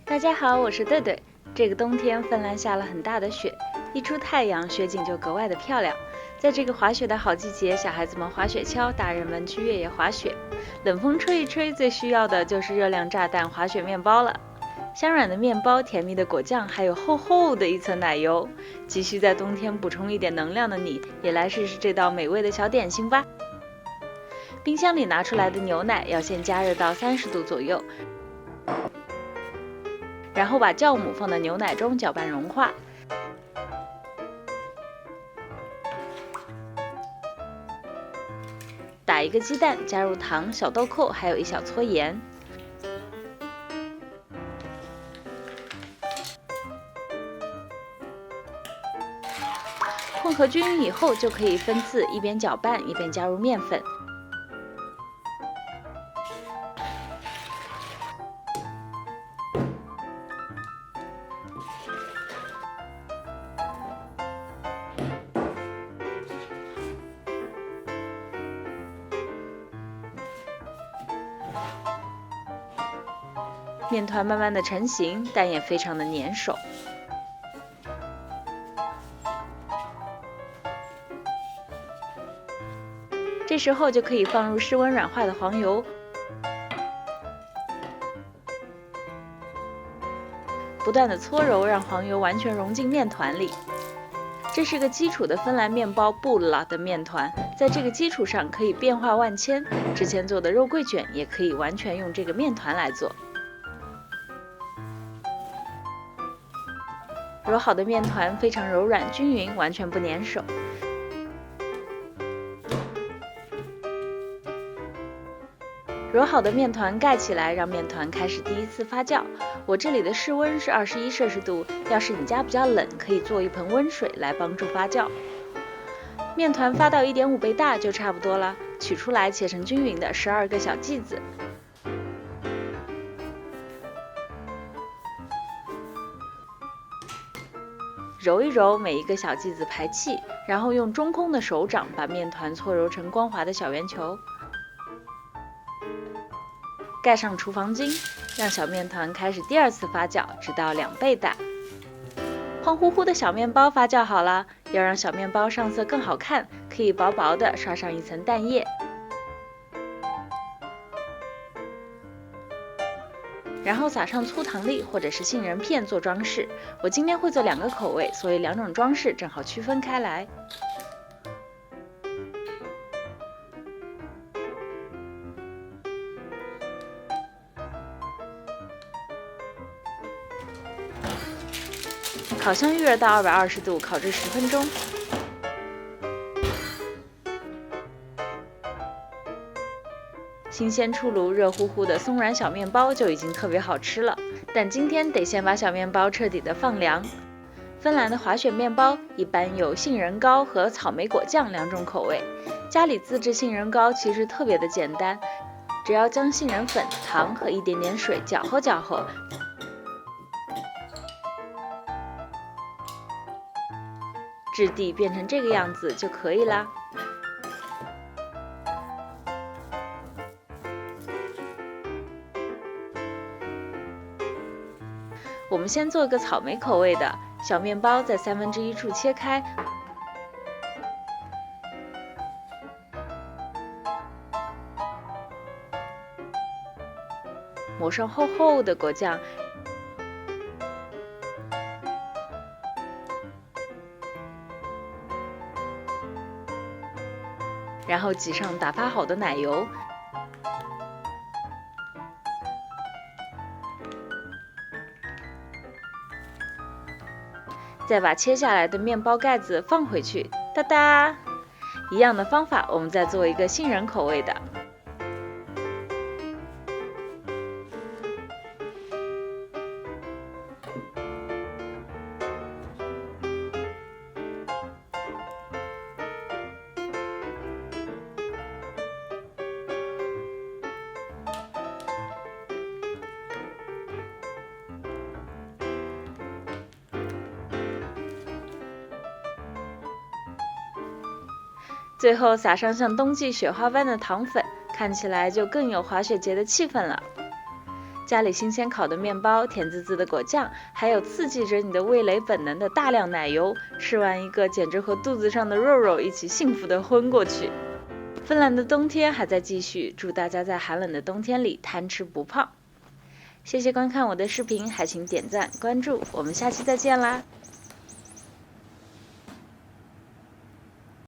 大家好，我是对对。这个冬天，芬兰下了很大的雪，一出太阳，雪景就格外的漂亮。在这个滑雪的好季节，小孩子们滑雪橇，大人们去越野滑雪。冷风吹一吹，最需要的就是热量炸弹滑雪面包了。香软的面包，甜蜜的果酱，还有厚厚的一层奶油。急需在冬天补充一点能量的你，也来试试这道美味的小点心吧。冰箱里拿出来的牛奶要先加热到30度左右。然后把酵母放到牛奶中搅拌融化，打一个鸡蛋，加入糖、小豆蔻，还有一小撮盐。混合均匀以后，就可以分次一边搅拌一边加入面粉。面团慢慢的成型，但也非常的粘手。这时候就可以放入室温软化的黄油，不断的搓揉，让黄油完全融进面团里。这是个基础的芬兰面包布拉的面团，在这个基础上可以变化万千。之前做的肉桂卷也可以完全用这个面团来做。揉好的面团非常柔软均匀，完全不粘手。揉好的面团盖起来，让面团开始第一次发酵。我这里的室温是21摄氏度，要是你家比较冷，可以做一盆温水来帮助发酵。面团发到1.5倍大就差不多了，取出来切成均匀的12个小剂子。揉一揉，每一个小剂子排气，然后用中空的手掌把面团搓揉成光滑的小圆球。盖上厨房巾，让小面团开始第2次发酵，直到2倍大。胖乎乎的小面包发酵好了，要让小面包上色更好看，可以薄薄的刷上一层蛋液。然后撒上粗糖粒或者是杏仁片做装饰。我今天会做2个口味，所以2种装饰正好区分开来。烤箱预热到220度，烤制10分钟。新鲜出炉、热乎乎的松软小面包就已经特别好吃了，但今天得先把小面包彻底的放凉。芬兰的滑雪面包一般有杏仁糕和草莓果酱2种口味。家里自制杏仁糕其实特别的简单，只要将杏仁粉、糖和一点点水搅和搅和，质地变成这个样子就可以啦。我们先做一个草莓口味的小面包，在1/3处切开，抹上厚厚的果酱，然后挤上打发好的奶油。再把切下来的面包盖子放回去，哒哒！一样的方法，我们再做一个杏仁口味的。最后撒上像冬季雪花般的糖粉，看起来就更有滑雪节的气氛了。家里新鲜烤的面包、甜滋滋的果酱，还有刺激着你的味蕾本能的大量奶油，吃完一个简直和肚子上的肉肉一起幸福地昏过去。芬兰的冬天还在继续，祝大家在寒冷的冬天里贪吃不胖。谢谢观看我的视频，还请点赞关注，我们下期再见啦！